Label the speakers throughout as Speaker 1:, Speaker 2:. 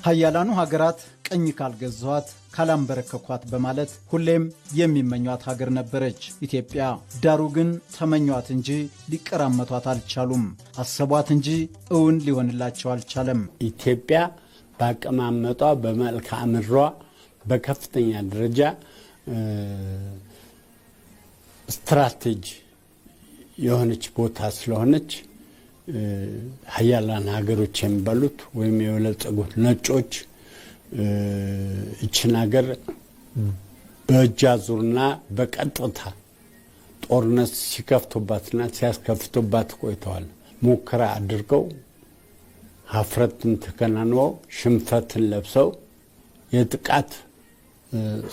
Speaker 1: ሀያላኑ ሀገራት ቀኝ ካልገዟት ካላምበረከኳት በማለት ሁሌም የሚመኟት ሀገር ነበረች ኢትዮጵያ። ዳሩ ግን ተመኟት እንጂ ሊቀራመቷት አልቻሉም። አሰቧት እንጂ እውን ሊሆንላቸው አልቻለም።
Speaker 2: ኢትዮጵያ በአቀማመጧ በመልክዓ ምድሯ በከፍተኛ ደረጃ ስትራቴጂ የሆነች ቦታ ስለሆነች ሀያላን ሀገሮች የሚባሉት ወይም የበለጸጉት ነጮች እችን ሀገር በእጅ አዙርና በቀጥታ ጦርነት ሲከፍቱባትና ሲያስከፍቱባት ቆይተዋል። ሙከራ አድርገው ሀፍረትን ተከናንበው ሽንፈትን ለብሰው የጥቃት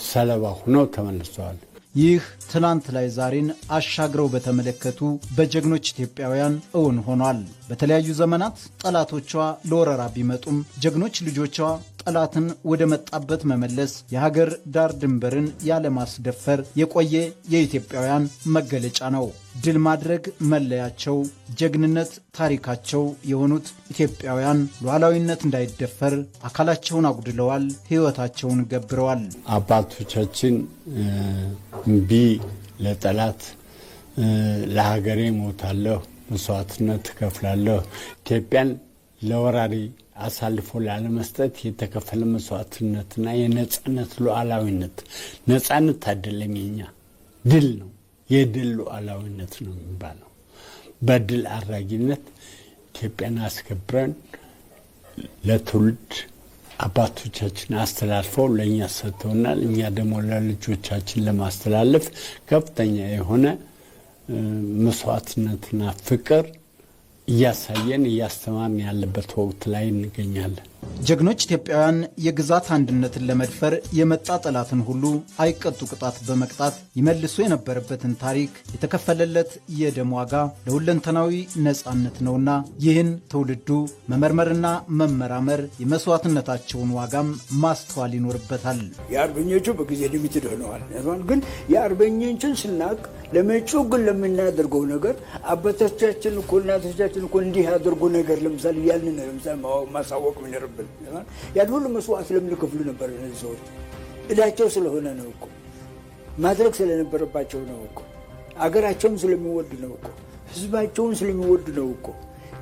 Speaker 2: ሰለባ ሆነው ተመልሰዋል።
Speaker 1: ይህ ትላንት ላይ ዛሬን አሻግረው በተመለከቱ በጀግኖች ኢትዮጵያውያን እውን ሆኗል። በተለያዩ ዘመናት ጠላቶቿ ለወረራ ቢመጡም ጀግኖች ልጆቿ ጠላትን ወደ መጣበት መመለስ፣ የሀገር ዳር ድንበርን ያለማስደፈር የቆየ የኢትዮጵያውያን መገለጫ ነው። ድል ማድረግ መለያቸው፣ ጀግንነት ታሪካቸው የሆኑት ኢትዮጵያውያን ሉዓላዊነት እንዳይደፈር አካላቸውን አጉድለዋል፣ ሕይወታቸውን ገብረዋል።
Speaker 2: አባቶቻችን እምቢ ለጠላት ለሀገሬ ሞታለሁ፣ መስዋዕትነት ትከፍላለሁ፣ ኢትዮጵያን ለወራሪ አሳልፎ ላለመስጠት የተከፈለ መስዋዕትነትና የነጻነት ሉዓላዊነት ነጻነት አይደለም፣ የኛ ድል ነው። የድል ሉዓላዊነት ነው የሚባለው። በድል አድራጊነት ኢትዮጵያን አስከብረን ለትውልድ አባቶቻችን አስተላልፈው ለእኛ ሰጥተውናል። እኛ ደግሞ ለልጆቻችን ለማስተላለፍ ከፍተኛ የሆነ መስዋዕትነትና ፍቅር እያሳየን እያስተማርን ያለበት ወቅት ላይ እንገኛለን።
Speaker 1: ጀግኖች ኢትዮጵያውያን የግዛት አንድነትን ለመድፈር የመጣ ጠላትን ሁሉ አይቀጡ ቅጣት በመቅጣት ይመልሱ የነበረበትን ታሪክ የተከፈለለት የደም ዋጋ ለሁለንተናዊ ነጻነት ነውና ይህን ትውልዱ መመርመርና መመራመር የመስዋዕትነታቸውን ዋጋም ማስተዋል ይኖርበታል።
Speaker 3: የአርበኞቹ በጊዜ ሊሚትድ ሆነዋል። ግን የአርበኞችን ስናቅ ለመጪው ግን ለምናደርገው ነገር አባቶቻችን እኮ እናቶቻችን እኮ እንዲህ ያደርጉ ነገር ለምሳሌ ያልን ለምሳሌ ማሳወቅ ምንርብን ያን ሁሉ መስዋዕት ለምንከፍሉ ነበር። እነዚህ ሰዎች እዳቸው ስለሆነ ነው እኮ ማድረግ ስለነበረባቸው ነው እኮ አገራቸውን ስለሚወድ ነው እኮ ህዝባቸውን ስለሚወድ ነው እኮ።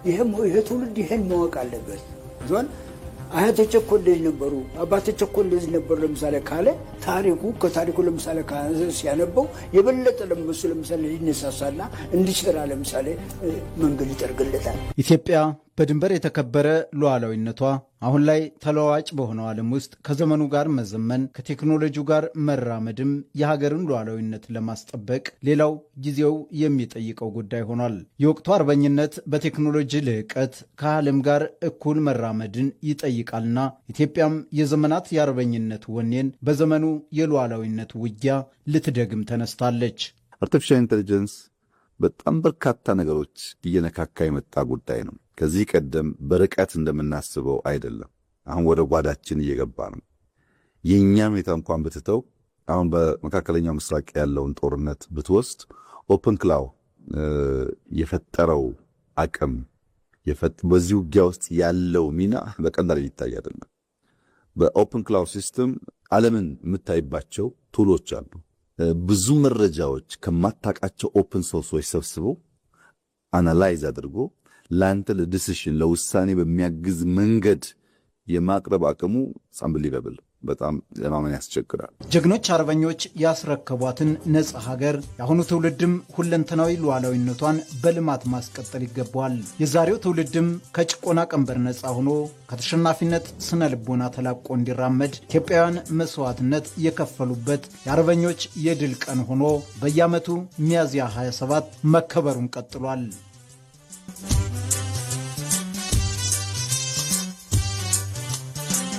Speaker 3: ይሄ ትውልድ ይሄን ማወቅ አለበት። ዞን አያቶች እኮ እንደዚህ ነበሩ፣ አባቶች እኮ እንደዚህ ነበሩ ለምሳሌ ካለ ከታሪኩ ለምሳሌ ሲያነበው የበለጠ ለምሱ ለምሳሌ ሊነሳሳና እንዲሰራ ለምሳሌ መንገድ ይጠርግለታል።
Speaker 1: ኢትዮጵያ በድንበር የተከበረ ሉዓላዊነቷ አሁን ላይ ተለዋዋጭ በሆነው ዓለም ውስጥ ከዘመኑ ጋር መዘመን ከቴክኖሎጂው ጋር መራመድም የሀገርን ሉዓላዊነት ለማስጠበቅ ሌላው ጊዜው የሚጠይቀው ጉዳይ ሆኗል። የወቅቱ አርበኝነት በቴክኖሎጂ ልዕቀት ከዓለም ጋር እኩል መራመድን ይጠይቃልና ኢትዮጵያም የዘመናት የአርበኝነት ወኔን በዘመኑ የሉዓላዊነት ውጊያ ልትደግም ተነስታለች።
Speaker 4: አርቲፊሻል ኢንተለጀንስ በጣም በርካታ ነገሮች እየነካካ የመጣ ጉዳይ ነው። ከዚህ ቀደም በርቀት እንደምናስበው አይደለም። አሁን ወደ ጓዳችን እየገባ ነው። የኛም ሁኔታ እንኳን ብትተው አሁን በመካከለኛው ምስራቅ ያለውን ጦርነት ብትወስድ ኦፕን ክላው የፈጠረው አቅም በዚህ ውጊያ ውስጥ ያለው ሚና በቀላል ይታይ አይደለም። በኦፕን ክላው ሲስተም ዓለምን የምታይባቸው ቱሎች አሉ። ብዙ መረጃዎች ከማታውቃቸው ኦፕን ሶርሶች ሰብስቦ አናላይዝ አድርጎ ላንተ ለዲሲሽን ለውሳኔ በሚያግዝ መንገድ የማቅረብ አቅሙ አንቢሊቨብል በጣም ለማመን ያስቸግራል።
Speaker 1: ጀግኖች አርበኞች ያስረከቧትን ነጻ ሀገር የአሁኑ ትውልድም ሁለንተናዊ ሉዓላዊነቷን በልማት ማስቀጠል ይገባዋል። የዛሬው ትውልድም ከጭቆና ቀንበር ነጻ ሆኖ ከተሸናፊነት ስነ ልቦና ተላቆ እንዲራመድ ኢትዮጵያውያን መስዋዕትነት የከፈሉበት የአርበኞች የድል ቀን ሆኖ በየዓመቱ ሚያዝያ 27 መከበሩን ቀጥሏል።